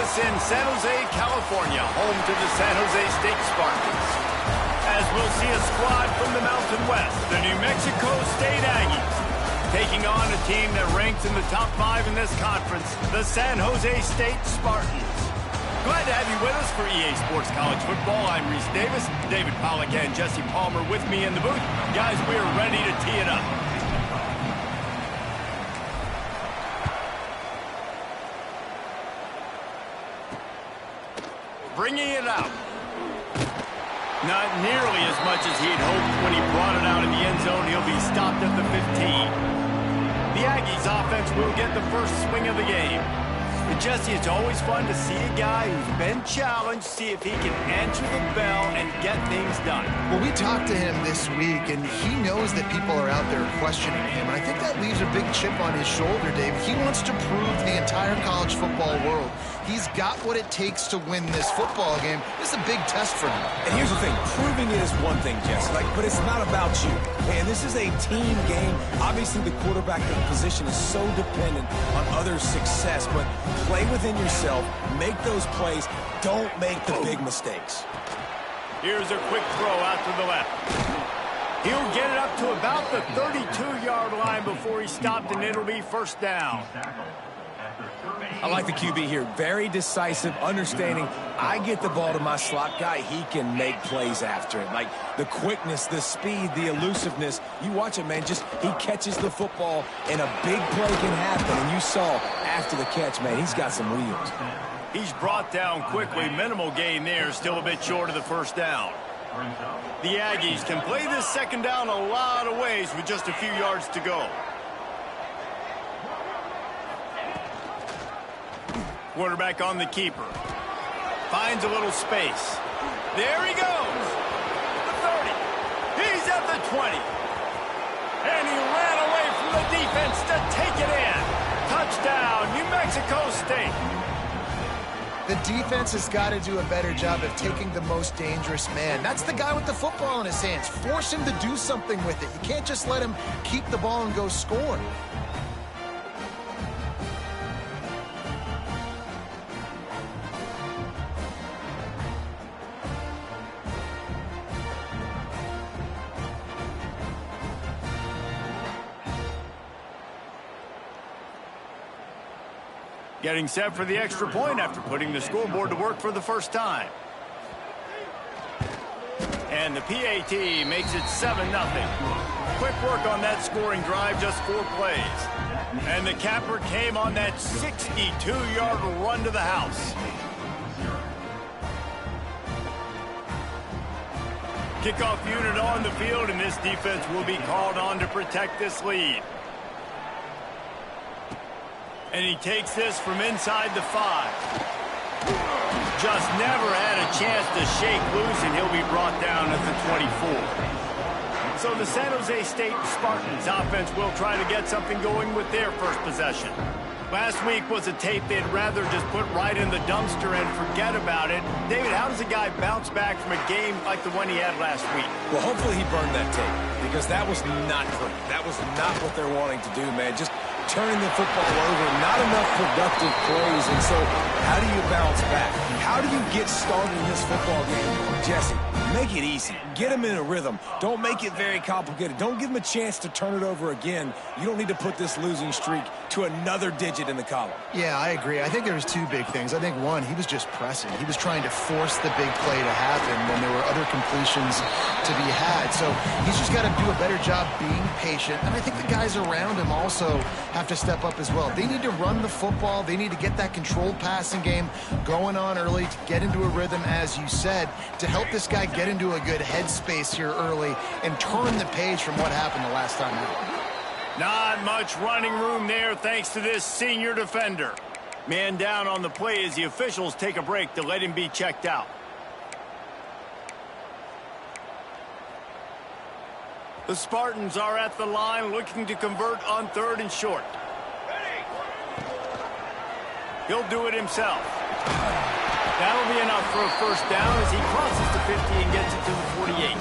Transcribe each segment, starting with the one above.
us in San Jose, California, home to the San Jose State Spartans. As we'll see a squad from the Mountain West, the New Mexico State Aggies, taking on a team that ranks in the top 5 in this conference, the San Jose State Spartans. Glad to have you with us for EA Sports College Football. I'm Reese Davis, David Pollack and Jesse Palmer with me in the booth. Guys, we are ready to tee it up. Bringing it out. Not nearly as much as he'd hoped when he brought it out in the end zone. He'll be stopped at the 15. The Aggies offense will get the first swing of the game. And Jesse, it's always fun to see a guy who's been challenged, see if he can answer the bell and get things done. Well, we talked to him this week, and he knows that people are out there questioning him. And I think that leaves a big chip on his shoulder, Dave. He wants to prove to the entire college football world he's got what it takes to win this football game. This is a big test for him. And here's the thing. Proving it is one thing, Jesse. But it's not about you. Man, this is a team game. Obviously, the quarterback position is so dependent on others' success. But play within yourself. Make those plays. Don't make the big mistakes. Here's a quick throw out to the left. He'll get it up to about the 32-yard line before he's stopped, and it'll be first down. I like the QB here. Very decisive, understanding I get the ball to my slot guy, he can make plays after it. Like the quickness, the speed, the elusiveness. You watch it, man, just he catches the football and a big play can happen. And you saw after the catch, man, he's got some wheels. He's brought down quickly. Minimal gain there, still a bit short of the first down. The Aggies can play this second down a lot of ways with just a few yards to go. Quarterback on the keeper. Finds a little space. There he goes. The 30. He's at the 20. And he ran away from the defense to take it in. Touchdown, New Mexico State. The defense has got to do a better job of taking the most dangerous man. That's the guy with the football in his hands. Force him to do something with it. You can't just let him keep the ball and go score. Getting set for the extra point after putting the scoreboard to work for the first time. And the PAT makes it 7-0. Quick work on that scoring drive, just 4 plays. And the capper came on that 62-yard run to the house. Kickoff unit on the field, and this defense will be called on to protect this lead. And he takes this from inside the 5. Just never had a chance to shake loose, and he'll be brought down at the 24. So the San Jose State Spartans offense will try to get something going with their first possession. Last week was a tape they'd rather just put right in the dumpster and forget about it. David, how does a guy bounce back from a game like the one he had last week? Well, hopefully he burned that tape, because that was not great. That was not what they're wanting to do, man. Just turning the football over, not enough productive plays. And so how do you bounce back? How do you get started in this football game? Jesse, make it easy. Get him in a rhythm. Don't make it very complicated. Don't give him a chance to turn it over again. You don't need to put this losing streak to another digit in the column. Yeah, I agree. I think there was 2 big things. I think, one, he was just pressing. He was trying to force the big play to happen when there were other completions to be had. So he's just got to do a better job being patient. And I think the guys around him also have to step up as well. They need to run the football. They need to get that controlled passing game going on early to get into a rhythm, as you said, to help this guy get into a good headspace here early and turn the page from what happened the last time out. Not much running room there thanks to this senior defender. Man down on the play as the officials take a break to let him be checked out. The Spartans are at the line looking to convert on 3rd and short. He'll do it himself. That'll be enough for a first down as he crosses the 50 and gets it to the 48.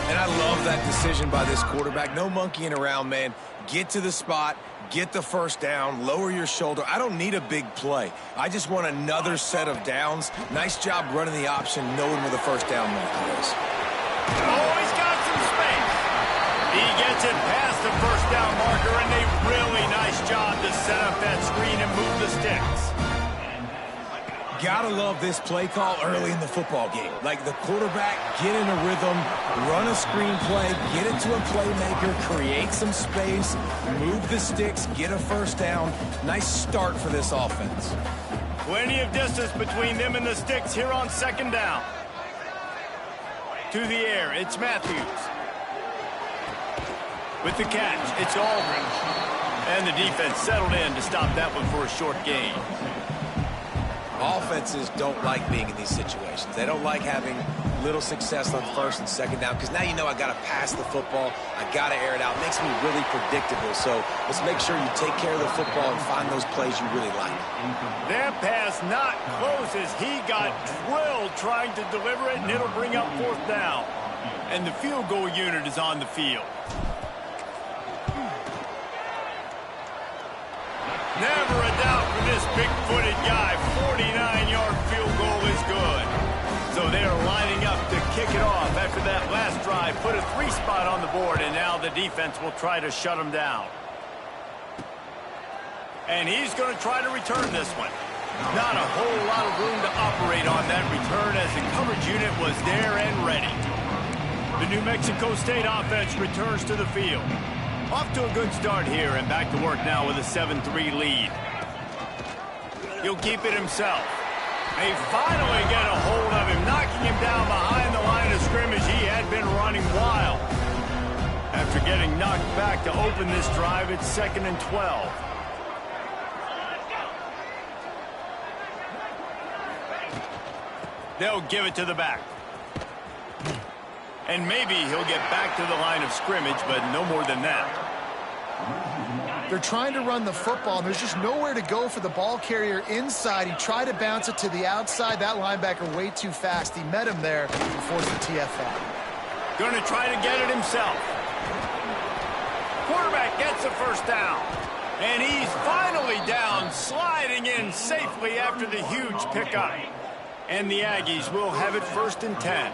And I love that decision by this quarterback. No monkeying around, man. get to the spot, get the first down, lower your shoulder. I don't need a big play. I just want another set of downs. Nice job running the option, knowing where the first down marker is. Oh, he's got some space. He gets it past the first down marker, and a really nice job to set up that screen and move the sticks. Gotta love this play call early in the football game. Like the quarterback, get in a rhythm, run a screen play, get it to a playmaker, create some space, move the sticks, get a first down. Nice start for this offense. Plenty of distance between them and the sticks here on second down. To the air, it's Matthews. With the catch, it's Aldridge. And the defense settled in to stop that one for a short gain. Offenses don't like being in these situations. They don't like having little success on first and second down because now you know I got to pass the football. I got to air it out. It makes me really predictable. So let's make sure you take care of the football and find those plays you really like. That pass not close as he got drilled trying to deliver it, and it'll bring up fourth down. And the field goal unit is on the field. Never a doubt for this big-footed guy. 49-yard field goal is good. So they are lining up to kick it off after that last drive. Put a 3-spot on the board, and now the defense will try to shut him down. And he's going to try to return this one. Not a whole lot of room to operate on that return as the coverage unit was there and ready. The New Mexico State offense returns to the field. Off to a good start here and back to work now with a 7-3 lead. He'll keep it himself. They finally get a hold of him, knocking him down behind the line of scrimmage. He had been running wild. After getting knocked back to open this drive, it's 2nd and 12. They'll give it to the back. And maybe he'll get back to the line of scrimmage, but no more than that. They're trying to run the football, and there's just nowhere to go for the ball carrier inside. He tried to bounce it to the outside. That linebacker way too fast. He met him there and forced the TFL. Going to try to get it himself. Quarterback gets the first down. And he's finally down, sliding in safely after the huge pickup. And the Aggies will have it 1st and 10.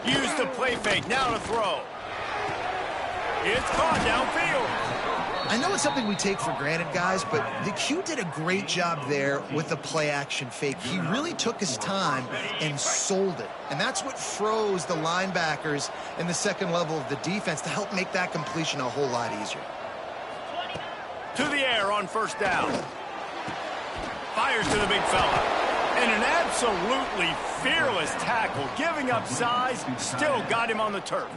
Use the play fake, now to throw. It's caught downfield. I know it's something we take for granted, guys, but the Q did a great job there with the play-action fake. He really took his time and sold it. And that's what froze the linebackers in the second level of the defense to help make that completion a whole lot easier. To the air on first down. Fires to the big fella. And an absolutely fearless tackle, giving up size, still got him on the turf.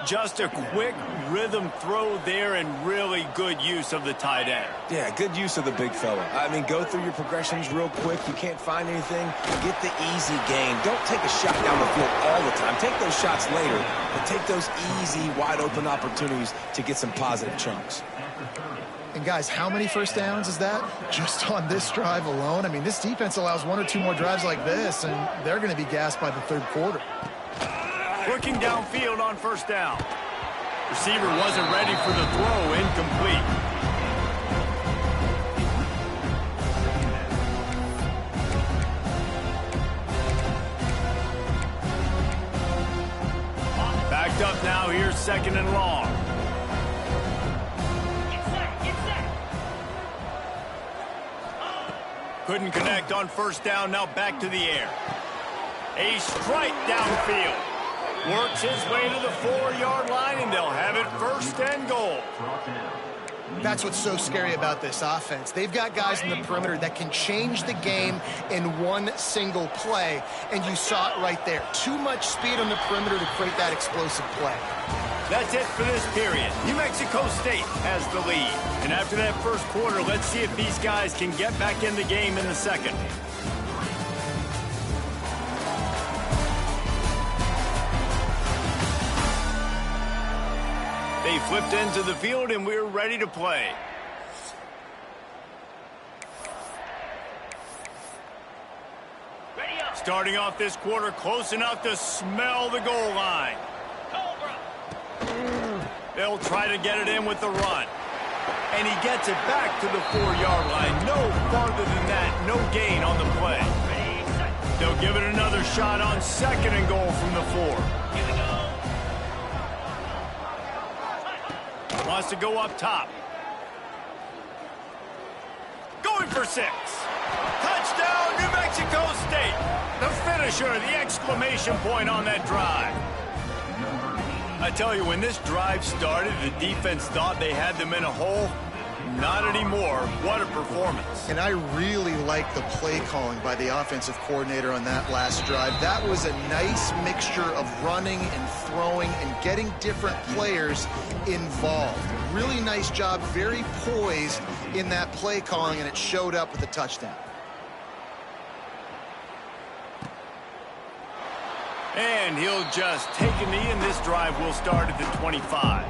Just a quick rhythm throw there and really good use of the tight end. Yeah, good use of the big fella. I mean, go through your progressions real quick. You can't find anything, get the easy gain. Don't take a shot down the field all the time. Take those shots later, but take those easy, wide-open opportunities to get some positive chunks. And guys, how many first downs is that? Just on this drive alone? I mean, this defense allows 1 or 2 more drives like this, and they're going to be gassed by the third quarter. Working downfield on first down. Receiver wasn't ready for the throw, incomplete. Backed up now, here's 2nd and long. Couldn't connect on first down, now back to the air. A strike downfield. Works his way to the 4-yard line, and they'll have it 1st and goal. That's what's so scary about this offense. They've got guys in the perimeter that can change the game in one single play, and you saw it right there. Too much speed on the perimeter to create that explosive play. That's it for this period. New Mexico State has the lead. And after that first quarter, let's see if these guys can get back in the game in the second. They flipped into the field, and we're ready to play. starting off this quarter close enough to smell the goal line. They'll try to get it in with the run. And he gets it back to the 4-yard line. No farther than that, no gain on the play. They'll give it another shot on 2nd and goal from the 4. Wants to go up top. Going for 6. Touchdown, New Mexico State. The finisher, the exclamation point on that drive. I tell you, when this drive started, the defense thought they had them in a hole. Not anymore. What a performance. And I really like the play calling by the offensive coordinator on that last drive. That was a nice mixture of running and throwing and getting different players involved. Really nice job, very poised in that play calling, and it showed up with a touchdown. And he'll just take a knee, and this drive will start at the 25.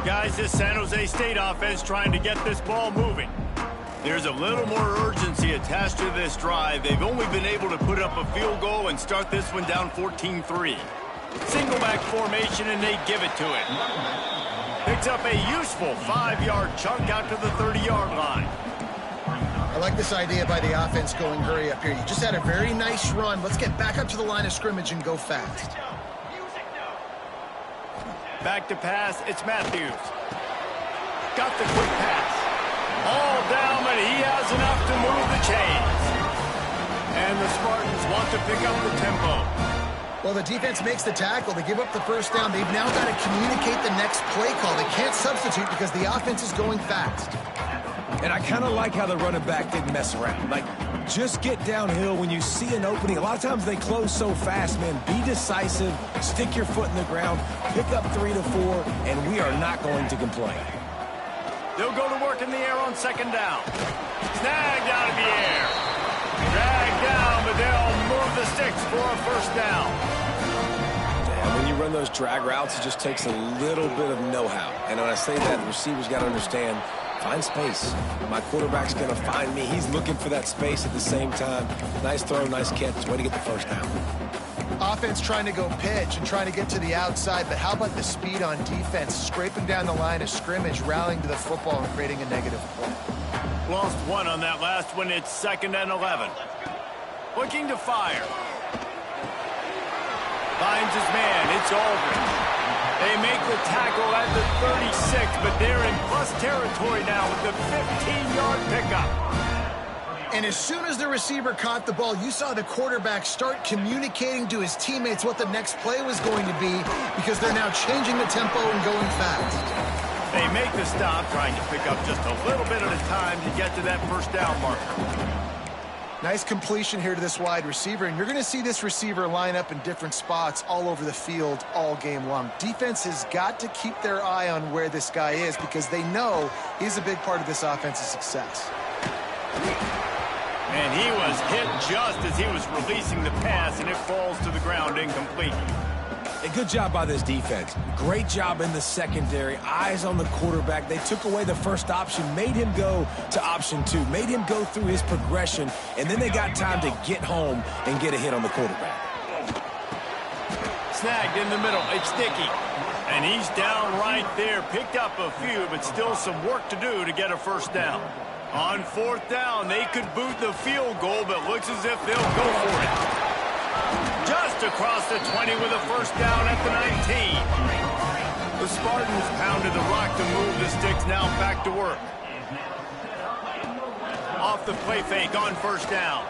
Guys, this San Jose State offense trying to get this ball moving. There's a little more urgency attached to this drive. They've only been able to put up a field goal and start this one down 14-3. Single back formation, and they give it to him. Picks up a useful 5-yard chunk out to the 30-yard line. I like this idea by the offense going hurry up here. You just had a very nice run. Let's get back up to the line of scrimmage and go fast. Back to pass, it's Matthews. Got the quick pass. All down, but he has enough to move the chains. And the Spartans want to pick up the tempo. Well, the defense makes the tackle. They give up the first down. They've now got to communicate the next play call. They can't substitute because the offense is going fast. And I kind of like how the running back didn't mess around. Like, just get downhill when you see an opening. A lot of times they close so fast, man. Be decisive, stick your foot in the ground, pick up 3 to 4, and we are not going to complain. They'll go to work in the air on 2nd down. Snagged out of the air. Dragged down, but they'll move the sticks for a first down. And when you run those drag routes, it just takes a little bit of know-how. And when I say that, the receivers got to understand, find space. My quarterback's going to find me. He's looking for that space at the same time. Nice throw, nice catch. Way to get the first down. Offense trying to go pitch and trying to get to the outside, but how about the speed on defense? Scraping down the line of scrimmage, rallying to the football, and creating a negative play. Lost 1 on that last one. It's 2nd and 11. Looking to fire. Finds his man. It's Aldridge. They make the tackle at the 36, but they're in plus territory now with the 15-yard pickup. And as soon as the receiver caught the ball, you saw the quarterback start communicating to his teammates what the next play was going to be, because they're now changing the tempo and going fast. They make the stop, trying to pick up just a little bit at a time to get to that first down marker. Nice completion here to this wide receiver, and you're going to see this receiver line up in different spots all over the field all game long. Defense has got to keep their eye on where this guy is, because they know he's a big part of this offense's success. And he was hit just as he was releasing the pass, and it falls to the ground incomplete. A good job by this defense. Great job in the secondary. Eyes on the quarterback. They took away the first option, made him go to option 2, made him go through his progression, and then they got time to get home and get a hit on the quarterback. Snagged in the middle. It's Dickey. And he's down right there. Picked up a few, but still some work to do to get a first down. On 4th down, they could boot the field goal, but looks as if they'll go for it. Just across the 20 with a first down at the 19. The Spartans pounded the rock to move the sticks, now back to work. Off the play fake on first down.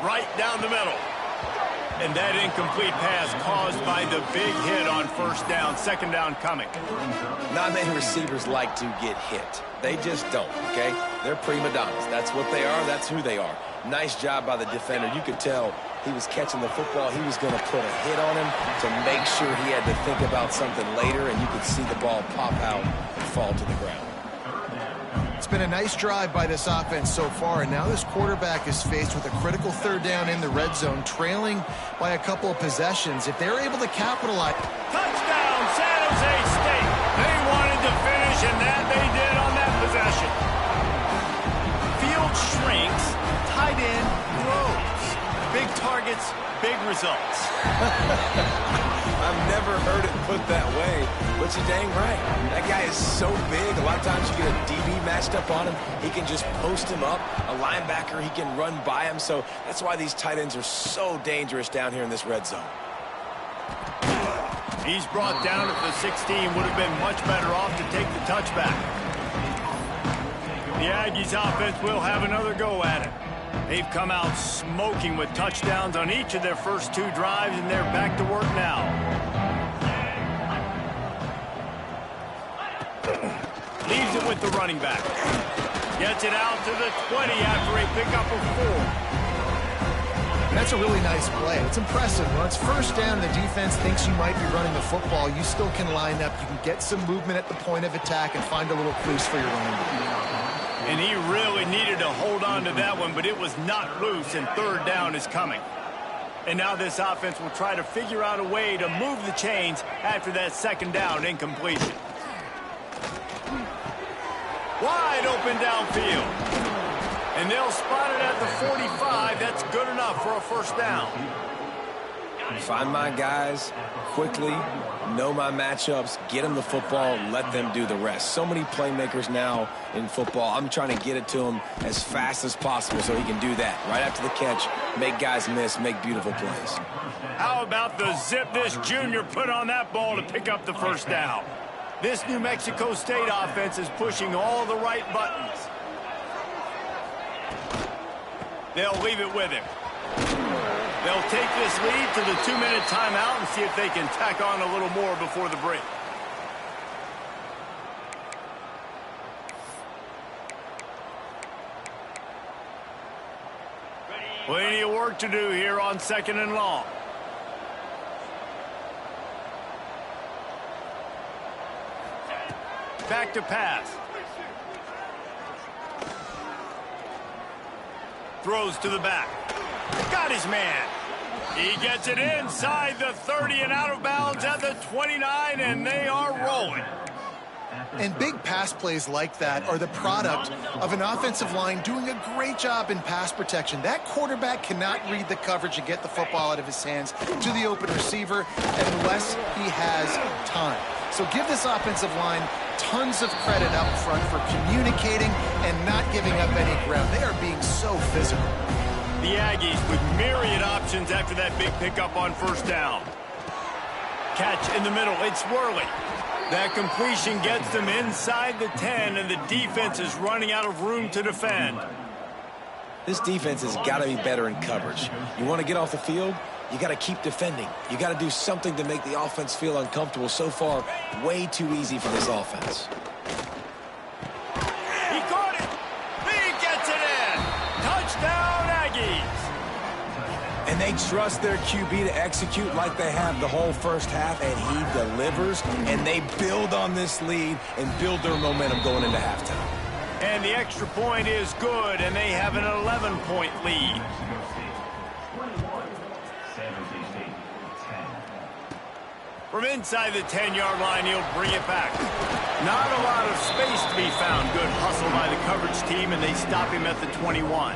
Right down the middle. And that incomplete pass caused by the big hit on first down. 2nd down coming. Not many receivers like to get hit. They just don't, okay? They're prima donnas. That's what they are. That's who they are. Nice job by the defender. You could tell he was catching the football. He was going to put a hit on him to make sure he had to think about something later, and you could see the ball pop out and fall to the ground. It's been a nice drive by this offense so far, and now this quarterback is faced with a critical 3rd down in the red zone, trailing by a couple of possessions. If they're able to capitalize... Touchdown, San Jose State! They wanted to finish, and that they did on that possession. Field shrinks, tight end throws. results. I've never heard it put that way, but you're dang right. That guy is so big. A lot of times you get a DB matched up on him. He can just post him up. A linebacker, he can run by him. So that's why these tight ends are so dangerous down here in this red zone. He's brought down at the 16. Would have been much better off to take the touchback. The Aggies offense will have another go at it. They've come out smoking with touchdowns on each of their first 2 drives, and they're back to work now. Leaves it with the running back. Gets it out to the 20 after a pickup of 4. That's a really nice play. It's impressive. When it's first down, the defense thinks you might be running the football. You still can line up. You can get some movement at the point of attack and find a little crease for your running back. And he really needed to hold on to that one, but it was not loose, and third down is coming. And now this offense will try to figure out a way to move the chains after that second down incompletion. Wide open downfield. And they'll spot it at the 45. That's good enough for a first down. Find my guys quickly, know my matchups, get them the football, let them do the rest. So many playmakers now in football. I'm trying to get it to him as fast as possible so he can do that. Right after the catch, make guys miss, make beautiful plays. How about the zip this junior put on that ball to pick up the first down? This New Mexico State offense is pushing all the right buttons. They'll leave it with him. They'll take this lead to the 2-minute timeout and see if they can tack on a little more before the break. Plenty of work to do here on 2nd and long. Back to pass. Throws to the back. Got his man. He gets it inside the 30 and out of bounds at the 29, and they are rolling. And big pass plays like that are the product of an offensive line doing a great job in pass protection. That quarterback cannot read the coverage and get the football out of his hands to the open receiver unless he has time. So give this offensive line tons of credit up front for communicating and not giving up any ground. They are being so physical. The Aggies with myriad options after that big pickup on first down. Catch in the middle. It's Worley. That completion gets them inside the 10, and the defense is running out of room to defend. This defense has got to be better in coverage. You want to get off the field? You got to keep defending. You got to do something to make the offense feel uncomfortable. So far, way too easy for this offense. He caught it. He gets it in. Touchdown, Aggies. And they trust their QB to execute like they have the whole first half, and he delivers. And they build on this lead and build their momentum going into halftime. And the extra point is good, and they have an 11-point lead. From inside the 10-yard line, he'll bring it back. Not a lot of space to be found. Good hustle by the coverage team, and they stop him at the 21.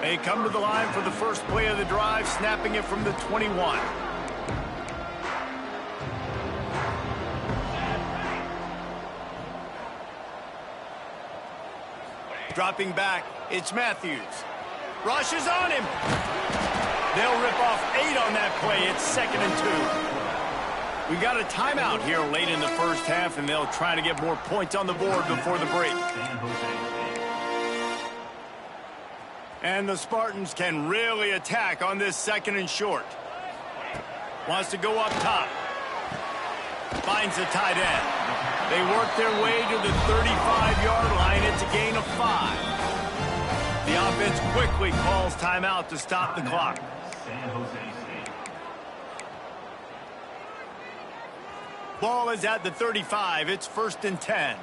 They come to the line for the first play of the drive, snapping it from the 21. Dropping back, it's Matthews. Rush is on him. They'll rip off 8 on that play. It's 2nd and 2. We got a timeout here late in the first half, and they'll try to get more points on the board before the break. And the Spartans can really attack on this 2nd and short. Wants to go up top. Finds the tight end. They work their way to the 35-yard line. It's a gain of 5. The offense quickly calls timeout to stop the clock. Ball is at the 35. It's 1st and 10.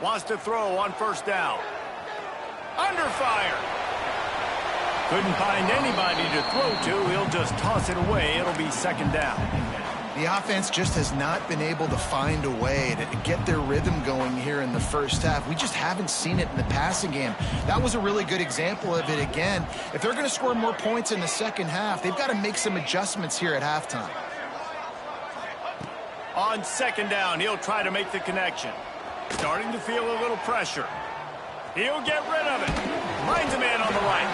Wants to throw on first down. Under fire. Couldn't find anybody to throw to. He'll just toss it away. It'll be 2nd down. The offense just has not been able to find a way to get their rhythm going here in the first half. We just haven't seen it in the passing game. That was a really good example of it again. If they're going to score more points in the second half, they've got to make some adjustments here at halftime. On second down, he'll try to make the connection. Starting to feel a little pressure. He'll get rid of it. Finds a man on the right.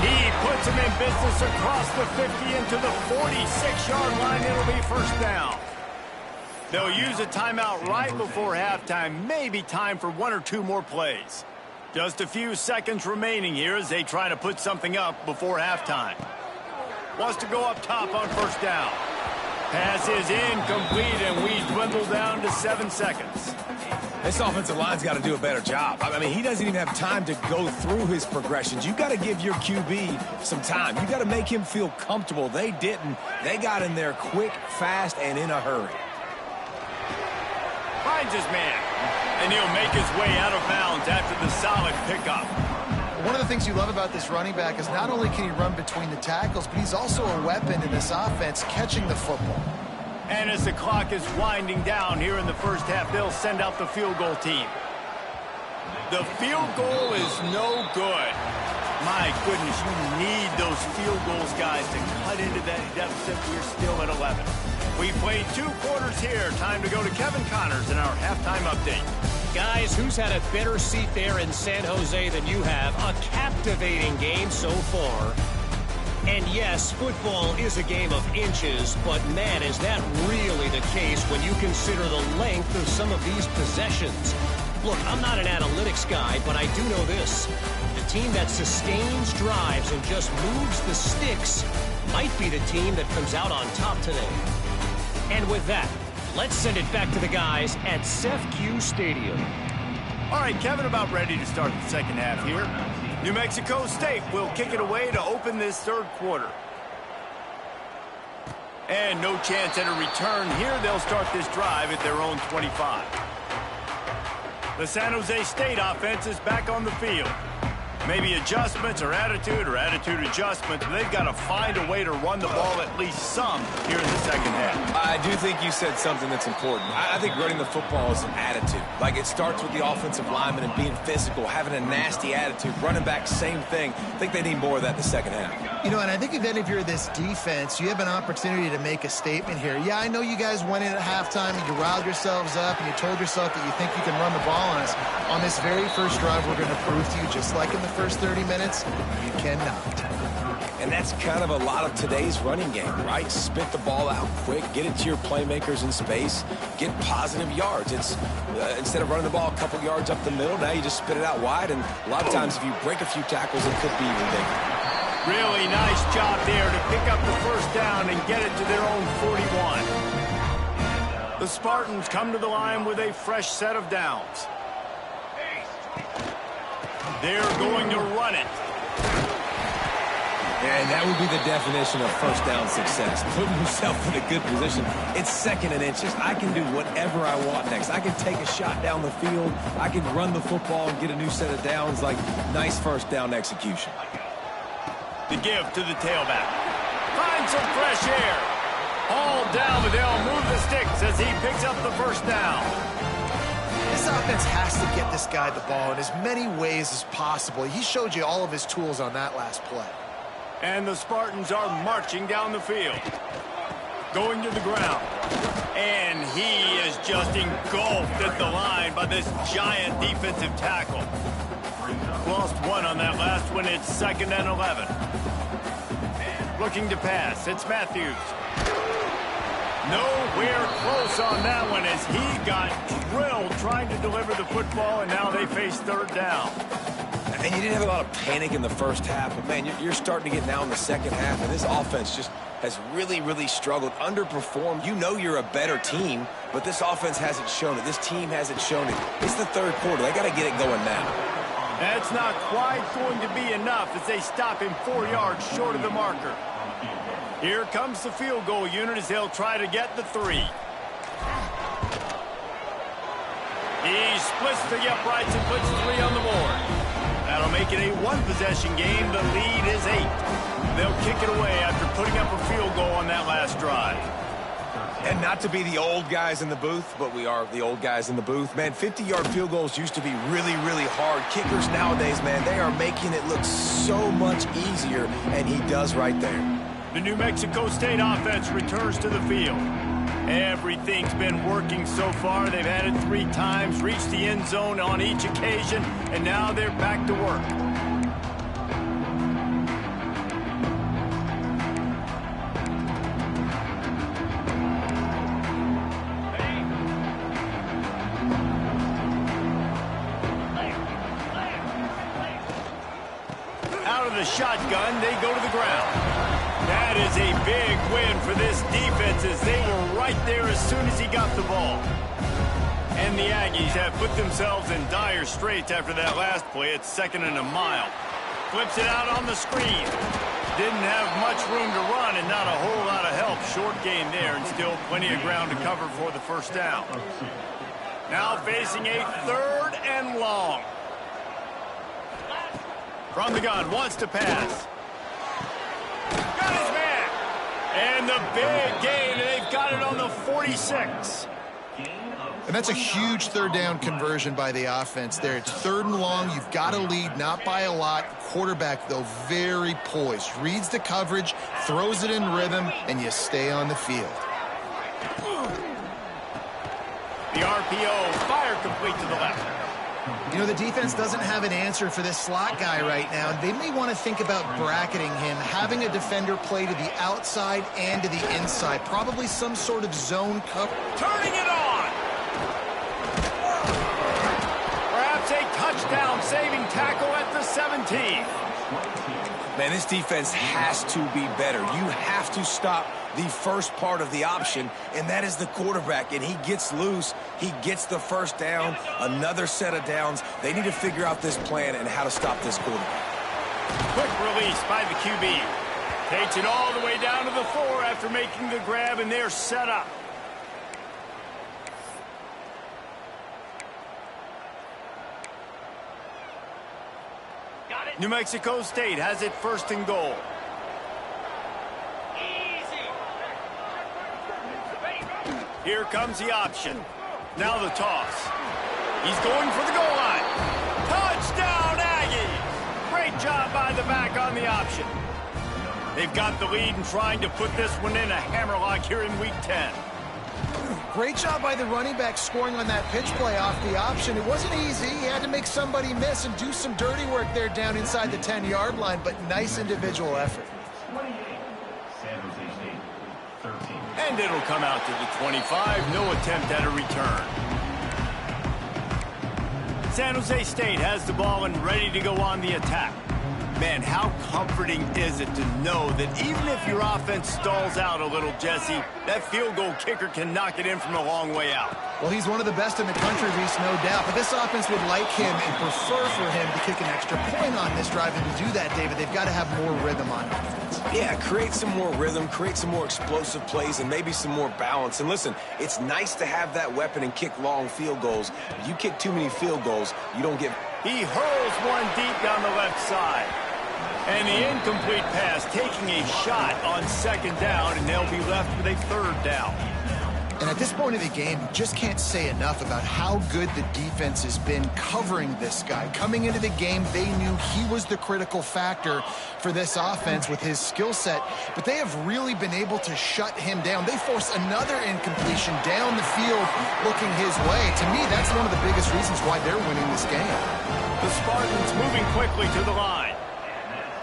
He puts him in business across the 50 into the 46-yard line. It'll be first down. They'll use a timeout right before halftime. Maybe time for one or two more plays. Just a few seconds remaining here as they try to put something up before halftime. Wants to go up top on first down. Pass is incomplete, and we dwindle down to 7 seconds. This offensive line's got to do a better job. I mean, he doesn't even have time to go through his progressions. You got to give your QB some time. You got to make him feel comfortable. They didn't. They got in there quick, fast, and in a hurry. Finds his man, and he'll make his way out of bounds after the solid pickup. One of the things you love about this running back is not only can he run between the tackles, but he's also a weapon in this offense, catching the football. And as the clock is winding down here in the first half, they'll send out the field goal team. The field goal is no good. My goodness, you need those field goals, guys, to cut into that deficit. We're still at 11. We played 2 quarters here. Time to go to Kevin Connors in our halftime update. Guys, who's had a better seat there in San Jose than you have? A captivating game so far. And yes, football is a game of inches, but man, is that really the case when you consider the length of some of these possessions. Look, I'm not an analytics guy, but I do know this. The team that sustains drives and just moves the sticks might be the team that comes out on top today. And with that, let's send it back to the guys at SEFCU Stadium. All right, Kevin, about ready to start the second half here. New Mexico State will kick it away to open this third quarter. And no chance at a return here. They'll start this drive at their own 25. The San Jose State offense is back on the field. Maybe adjustments or attitude adjustments, but they've got to find a way to run the ball at least some here in the second half. I do think you said something that's important. I think running the football is an attitude. Like, it starts with the offensive lineman and being physical, having a nasty attitude. Running back, same thing. I think they need more of that in the second half. You know, and I think if you're this defense, you have an opportunity to make a statement here. Yeah, I know you guys went in at halftime and you riled yourselves up and you told yourself that you think you can run the ball on us. On this very first drive, we're going to prove to you, just like in the first 30 minutes, you cannot. And that's kind of a lot of today's running game, right? Spit the ball out quick, get it to your playmakers in space, get positive yards. It's instead of running the ball a couple yards up the middle, now you just spit it out wide, and a lot of times if you break a few tackles, it could be even bigger. Really nice job there to pick up the first down and get it to their own 41. The Spartans come to the line with a fresh set of downs. They're going to run it. And that would be the definition of first down success. Putting yourself in a good position. It's second and inches. I can do whatever I want next. I can take a shot down the field. I can run the football and get a new set of downs. Like, nice first down execution. The give to the tailback. Finds some fresh air. All down, but they'll move the sticks as he picks up the first down. This offense has to get this guy the ball in as many ways as possible. He showed you all of his tools on that last play. And the Spartans are marching down the field. Going to the ground. And he is just engulfed at the line by this giant defensive tackle. Lost one on that last one. It's 2nd and 11. Looking to pass. It's Matthews. Nowhere close on that one as he got drilled trying to deliver the football, and now they face third down. And you didn't have a lot of panic in the first half, but, man, you're starting to get now in the second half, and this offense just has really, really struggled, underperformed. You know you're a better team, but this offense hasn't shown it. This team hasn't shown it. It's the third quarter. They got to get it going now. That's not quite going to be enough as they stop him 4 yards short of the marker. Here comes the field goal unit as they'll try to get the 3. He splits the uprights and puts 3 on the board. That'll make it a one-possession game. The lead is 8. They'll kick it away after putting up a field goal on that last drive. And not to be the old guys in the booth, but we are the old guys in the booth. Man, 50-yard field goals used to be really, really hard. Kickers nowadays, man, they are making it look so much easier, and he does right there. The New Mexico State offense returns to the field. Everything's been working so far. They've had it 3 times, reached the end zone on each occasion, and now they're back to work. Out of the shotgun, they go to the ground. That is a big win for this defense as they were right there as soon as he got the ball. And the Aggies have put themselves in dire straits after that last play. It's 2nd and a mile. Flips it out on the screen. Didn't have much room to run and not a whole lot of help. Short gain there and still plenty of ground to cover for the first down. Now facing a 3rd and long. From the gun, wants to pass. Got his man. And the big gain, and they've got it on the 46. And that's a huge 3rd down conversion by the offense there. It's 3rd and long. You've got a lead, not by a lot. Quarterback, though, very poised. Reads the coverage, throws it in rhythm, and you stay on the field. The RPO, fire complete to the left. You know, the defense doesn't have an answer for this slot guy right now. They may want to think about bracketing him, having a defender play to the outside and to the inside. Probably some sort of zone cover. Turning it on. Perhaps a touchdown-saving tackle at the 17. Man, this defense has to be better. You have to stop the first part of the option, and that is the quarterback. And he gets loose. He gets the first down, another set of downs. They need to figure out this plan and how to stop this quarterback. Quick release by the QB. Takes it all the way down to the 4 after making the grab, and they're set up. New Mexico State has it 1st and goal. Here comes the option. Now the toss. He's going for the goal line. Touchdown, Aggies! Great job by the back on the option. They've got the lead and trying to put this one in a hammerlock here in Week 10. Great job by the running back scoring on that pitch play off the option. It wasn't easy. He had to make somebody miss and do some dirty work there down inside the 10-yard line, but nice individual effort. And it'll come out to the 25. No attempt at a return. San Jose State has the ball and ready to go on the attack. Man, how comforting is it to know that even if your offense stalls out a little, Jesse, that field goal kicker can knock it in from a long way out. Well, he's one of the best in the country, Reese, no doubt. But this offense would like him and prefer for him to kick an extra point on this drive. And to do that, David, they've got to have more rhythm on offense. Yeah, create some more rhythm, create some more explosive plays, and maybe some more balance. And listen, it's nice to have that weapon and kick long field goals. If you kick too many field goals, you don't get... He hurls one deep down the left side. And the incomplete pass taking a shot on 2nd down, and they'll be left with a 3rd down. And at this point of the game, you just can't say enough about how good the defense has been covering this guy. Coming into the game, they knew he was the critical factor for this offense with his skill set, but they have really been able to shut him down. They force another incompletion down the field looking his way. To me, that's one of the biggest reasons why they're winning this game. The Spartans moving quickly to the line.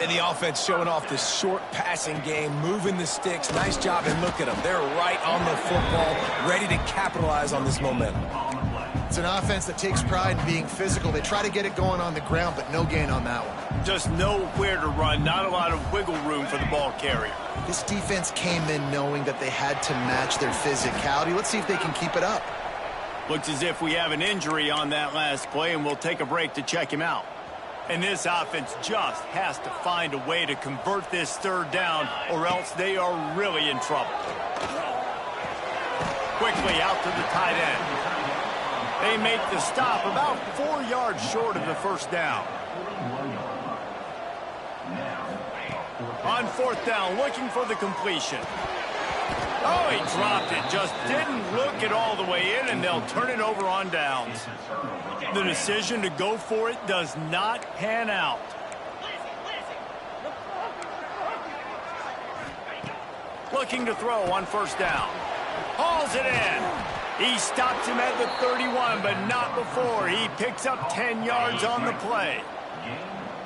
And the offense showing off this short passing game, moving the sticks. Nice job, and look at them. They're right on the football, ready to capitalize on this momentum. It's an offense that takes pride in being physical. They try to get it going on the ground, but no gain on that one. Just nowhere to run, not a lot of wiggle room for the ball carrier. This defense came in knowing that they had to match their physicality. Let's see if they can keep it up. Looks as if we have an injury on that last play, and we'll take a break to check him out. And this offense just has to find a way to convert this 3rd down, or else they are really in trouble. Quickly out to the tight end. They make the stop about 4 yards short of the 1st down. On 4th down, looking for the completion. Oh, he dropped it. Just didn't look it all the way in, and they'll turn it over on downs. The decision to go for it does not pan out. Looking to throw on first down. Hauls it in. He stops him at the 31, but not before. He picks up 10 yards on the play.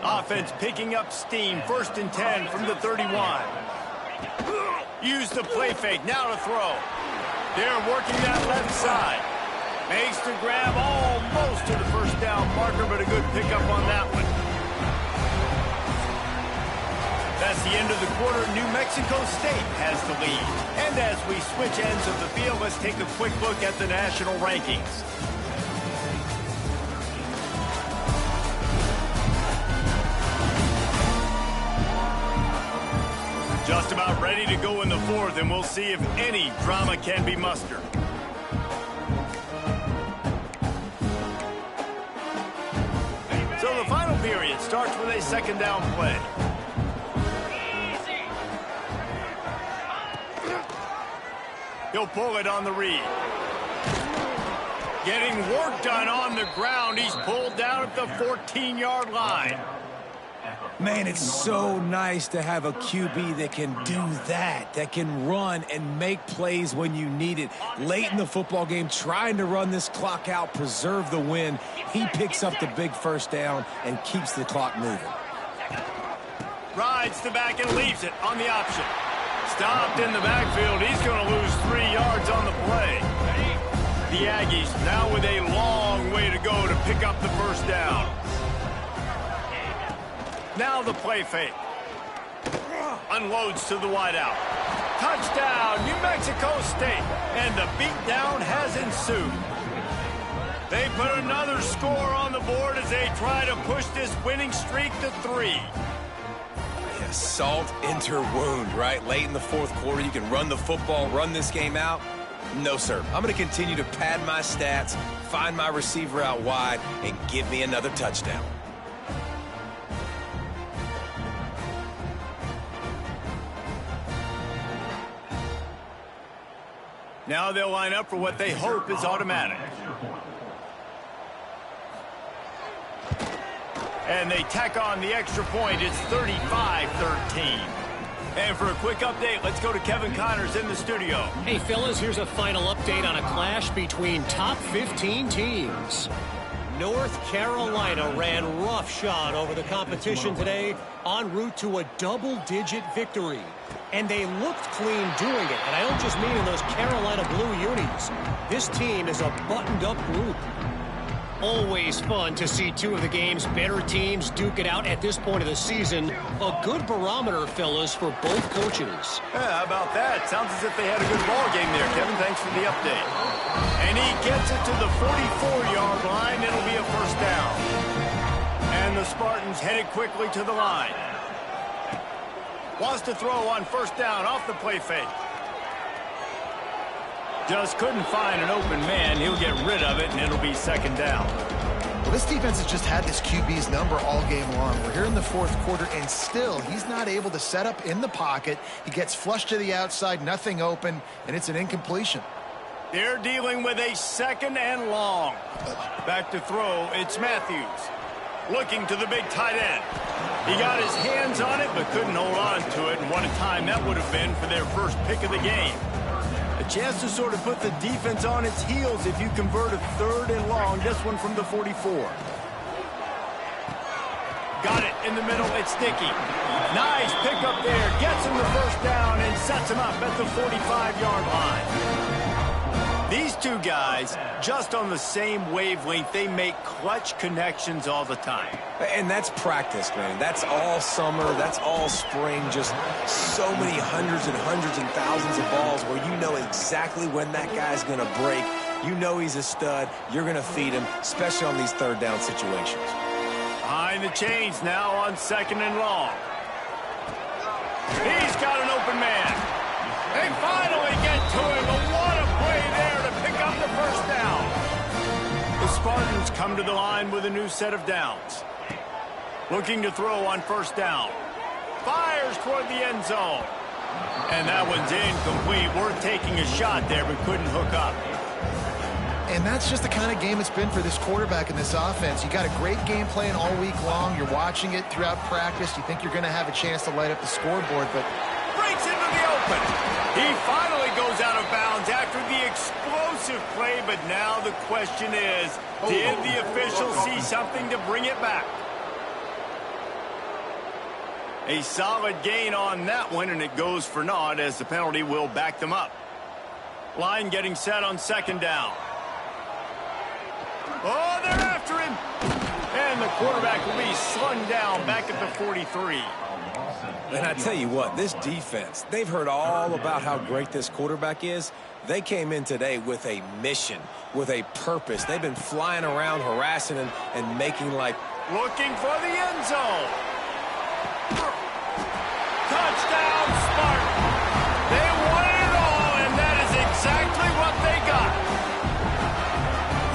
Offense picking up steam. 1st and 10 from the 31. Use the play fake. Now to throw. They're working that left side. Makes the grab almost to the first down marker, but a good pickup on that one. That's the end of the quarter. New Mexico State has the lead. And as we switch ends of the field, let's take a quick look at the national rankings. Just about ready to go in the 4th, and we'll see if any drama can be mustered. So the final period starts with a 2nd down play. He'll pull it on the read. Getting work done on the ground. He's pulled down at the 14-yard line. Man, it's so nice to have a QB that can do that can run and make plays when you need it. Late in the football game, trying to run this clock out, preserve the win. He picks up the big first down and keeps the clock moving. Rides the back and leaves it on the option. Stopped in the backfield. He's going to lose 3 yards on the play. The Aggies now with a long way to go to pick up the first down. Now the play fake. Unloads to the wideout. Touchdown, New Mexico State. And the beatdown has ensued. They put another score on the board as they try to push this winning streak to 3. Yeah, salt into wound, right? Late in the 4th quarter, you can run the football, run this game out. No, sir. I'm going to continue to pad my stats, find my receiver out wide, and give me another touchdown. Now they'll line up for what they hope is automatic. And they tack on the extra point. It's 35-13. And for a quick update, let's go to Kevin Connors in the studio. Hey, fellas, here's a final update on a clash between top 15 teams. North Carolina ran roughshod over the competition today en route to a double-digit victory. And they looked clean doing it. And I don't just mean in those Carolina blue unis. This team is a buttoned-up group. Always fun to see 2 of the game's better teams duke it out at this point of the season. A good barometer, fellas, for both coaches. Yeah, how about that? Sounds as if they had a good ball game there, Kevin. Thanks for the update. And he gets it to the 44-yard line. It'll be a first down. And the Spartans headed quickly to the line. Wants to throw on first down off the play fake. Just couldn't find an open man. He'll get rid of it, and it'll be 2nd down. Well, this defense has just had this QB's number all game long. We're here in the 4th quarter, and still he's not able to set up in the pocket. He gets flushed to the outside, nothing open, and it's an incompletion. They're dealing with a 2nd and long. Back to throw, it's Matthews. Looking to the big tight end. He got his hands on it, but couldn't hold on to it, and what a time that would have been for their first pick of the game. A chance to sort of put the defense on its heels if you convert a 3rd and long. This one from the 44. Got it in the middle. It's Dickey. Nice pickup there. Gets him the first down and sets him up at the 45-yard line. These 2 guys, just on the same wavelength, they make clutch connections all the time. And that's practice, man. That's all summer. That's all spring. Just so many hundreds and thousands of balls where you know exactly when that guy's going to break. You know he's a stud. You're going to feed him, especially on these 3rd down situations. Behind the chains now on 2nd and long. He's got an open man. They finally get to him, but what a play there to pick up the first down. The Spartans come to the line with a new set of downs. Looking to throw on first down. Fires toward the end zone. And that one's incomplete. Worth taking a shot there, but couldn't hook up. And that's just the kind of game it's been for this quarterback in this offense. You got a great game plan all week long. You're watching it throughout practice. You think you're going to have a chance to light up the scoreboard, but breaks into the open. He finally goes out of bounds after the explosive play, but now the question is, did the official see something to bring it back? A solid gain on that one, and it goes for naught as the penalty will back them up. Line getting set on second down. Oh, they're after him. And the quarterback will be slung down back at the 43. And I tell you what, this defense, they've heard all about how great this quarterback is. They came in today with a mission, with a purpose. They've been flying around, harassing him, and making life. Looking for the end zone. Touchdown, Spartan. They wanted it all, and that is exactly what they got.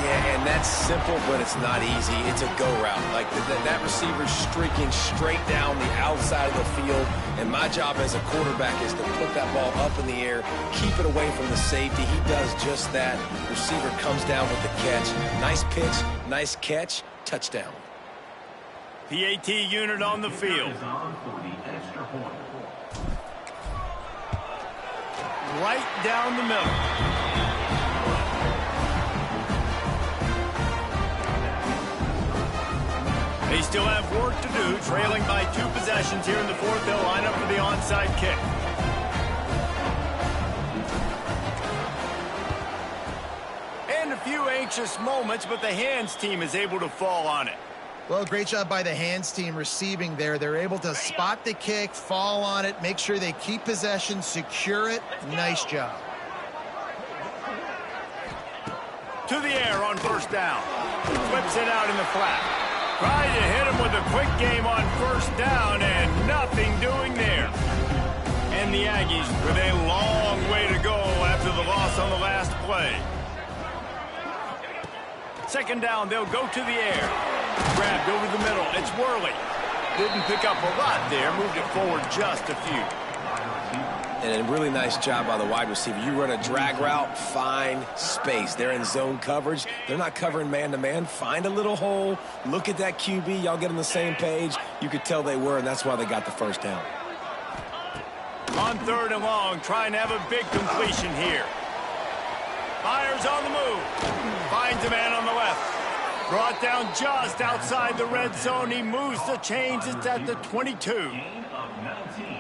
Yeah, and that's simple, but it's not easy. It's a go route. Like that receiver's streaking straight down the outside of the field, and my job as a quarterback is to put that ball up in the air, keep it away from the safety. He does just that. Receiver comes down with the catch. Nice pitch, nice catch, touchdown. PAT unit on the field. Right down the middle. They still have work to do, trailing by 2 possessions here in the fourth. They'll line up for the onside kick. And a few anxious moments, but the hands team is able to fall on it. well, great job by the hands team receiving there. They're able to spot the kick, fall on it, make sure they keep possession, secure it. Nice job. To the air on first down. Flips it out in the flat. Trying to hit him with a quick game on first down, and nothing doing there. And the Aggies with a long way to go after the loss on the last play. Second down, they'll go to the air. Grabbed over the middle. It's Worley. Didn't pick up a lot there. Moved it forward just a few. And a really nice job by the wide receiver. You run a drag route, find space. They're in zone coverage. They're not covering man-to-man. Find a little hole. Look at that QB. Y'all get on the same page. You could tell they were, and that's why they got the first down. On third and long, trying to have a big completion here. Myers on the move. Finds a man on the left. Brought down just outside the red zone. He moves the chains. It's at the 22.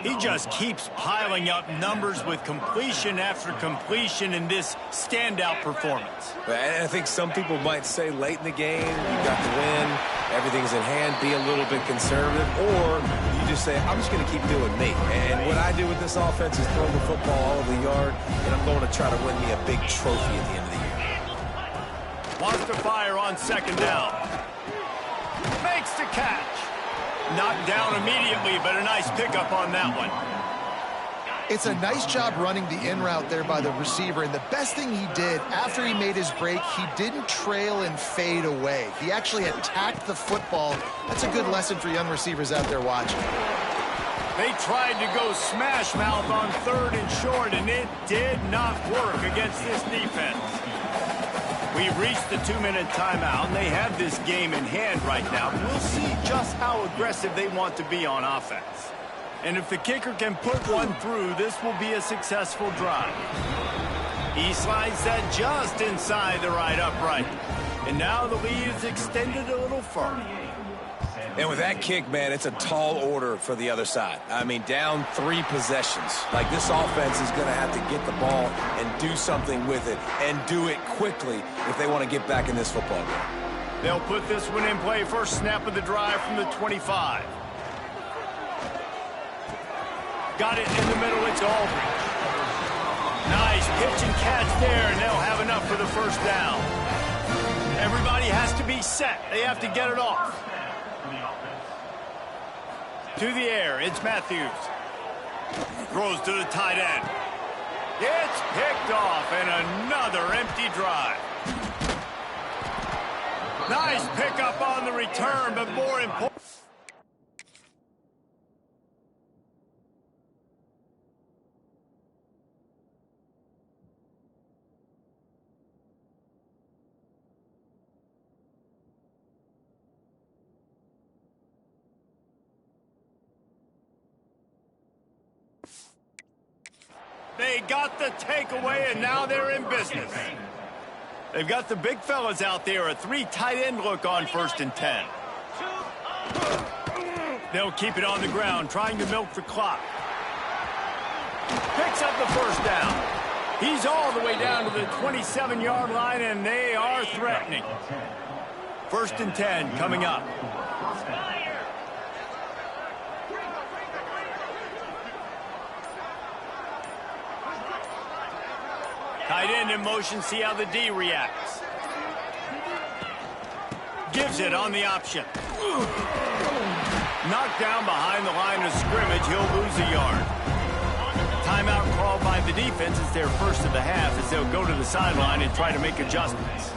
He just keeps piling up numbers with completion after completion in this standout performance. And I think some people might say late in the game, you got the win, everything's in hand, be a little bit conservative, or you just say, I'm just going to keep doing me. And what I do with this offense is throw the football all over the yard, and I'm going to try to win me a big trophy at the end of the year. Wants to fire on second down. Makes the catch. Knocked down immediately, but a nice pickup on that one. It's a nice job running the in route there by the receiver, and the best thing he did after he made his break, he didn't trail and fade away. He actually attacked the football. That's a good lesson for young receivers out there watching. They tried to go smash mouth on third and short, and it did not work against this defense. We've reached the 2-minute timeout, and they have this game in hand right now. We'll see just how aggressive they want to be on offense. And if the kicker can put one through, this will be a successful drive. He slides that just inside the right upright. And now the lead is extended a little further. And with that kick, man, it's a tall order for the other side. I mean, down 3 possessions. Like, this offense is going to have to get the ball and do something with it, and do it quickly if they want to get back in this football game. They'll put this one in play. First snap of the drive from the 25. Got it in the middle. It's Aldridge. Nice pitch and catch there, and they'll have enough for the first down. Everybody has to be set. They have to get it off. To the air, it's Matthews. Throws to the tight end. It's picked off, and another empty drive. Nice pickup on the return, but more important. They got the takeaway, and now they're in business. They've got the big fellas out there, a 3 tight end look on 1st and 10. They'll keep it on the ground, trying to milk the clock. Picks up the 1st down. He's all the way down to the 27-yard line, and they are threatening. 1st and 10 coming up. Tight end in motion, see how the D reacts. Gives it on the option. Knocked down behind the line of scrimmage, he'll lose a yard. Timeout called by the defense. It's their first of the half as they'll go to the sideline and try to make adjustments.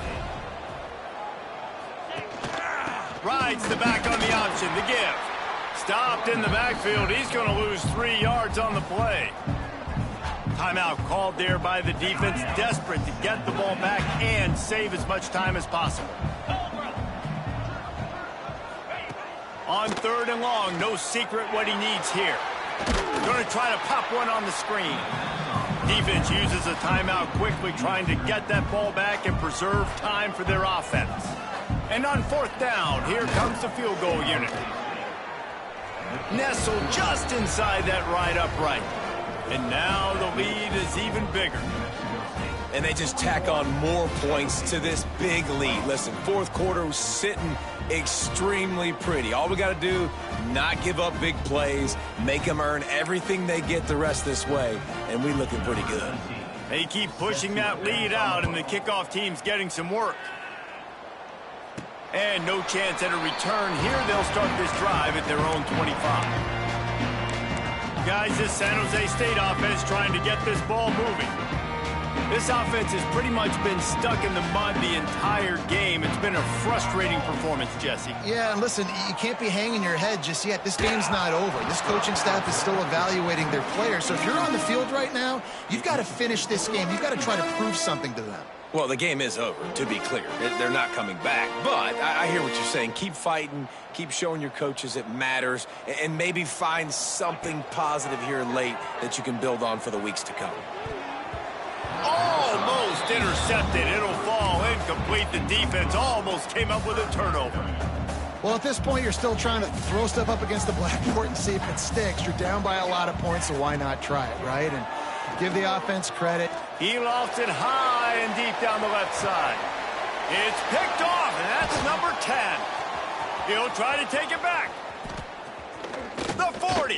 Rides the back on the option, the give. Stopped in the backfield. He's going to lose 3 yards on the play. Timeout called there by the defense, desperate to get the ball back and save as much time as possible. On 3rd and long, no secret what he needs here. Going to try to pop one on the screen. Defense uses a timeout quickly, trying to get that ball back and preserve time for their offense. And on 4th down, here comes the field goal unit. Nestled just inside that right upright. And now the lead is even bigger. And they just tack on more points to this big lead. Listen, 4th quarter was sitting extremely pretty. All we got to do, not give up big plays, make them earn everything they get the rest this way, and we looking pretty good. They keep pushing that lead out, and the kickoff team's getting some work. And no chance at a return here. They'll start this drive at their own 25. Guys, this San Jose State offense trying to get this ball moving. This offense has pretty much been stuck in the mud the entire game. It's been a frustrating performance, Jesse. Yeah, and listen, you can't be hanging your head just yet. This game's not over. This coaching staff is still evaluating their players. So if you're on the field right now, you've got to finish this game. You've got to try to prove something to them. Well, the game is over, to be clear. They're not coming back. But I hear what you're saying. Keep fighting. Keep showing your coaches it matters. And maybe find something positive here late that you can build on for the weeks to come. Almost intercepted. It'll fall incomplete. The defense almost came up with a turnover. Well, at this point, you're still trying to throw stuff up against the blackboard and see if it sticks. You're down by a lot of points, so why not try it, right? And give the offense credit. He lofts it high and deep down the left side. It's picked off, and that's number 10. He'll try to take it back. The 40.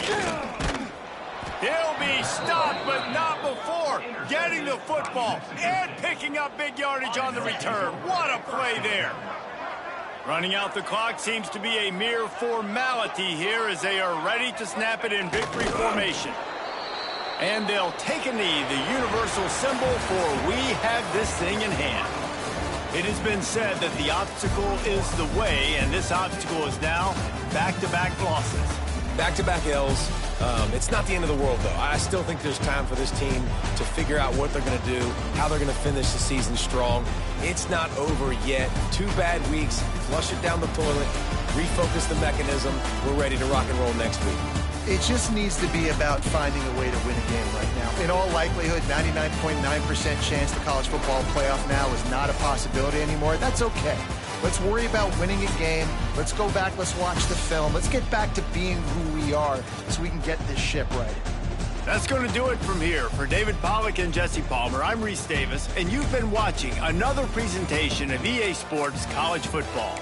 He'll be stopped, but not before getting the football and picking up big yardage on the return. What a play there. Running out the clock seems to be a mere formality here as they are ready to snap it in victory formation. And they'll take a knee, the universal symbol for we have this thing in hand. It has been said that the obstacle is the way, and this obstacle is now back-to-back losses. Back-to-back L's. It's not the end of the world, though. I still think there's time for this team to figure out what they're going to do, how they're going to finish the season strong. It's not over yet. 2 bad weeks. Flush it down the toilet. Refocus the mechanism. We're ready to rock and roll next week. It just needs to be about finding a way to win a game right now. In all likelihood, 99.9% chance the college football playoff now is not a possibility anymore. That's okay. Let's worry about winning a game. Let's go back. Let's watch the film. Let's get back to being who we are so we can get this ship right. That's going to do it from here. For David Pollack and Jesse Palmer, I'm Reese Davis, and you've been watching another presentation of EA Sports College Football.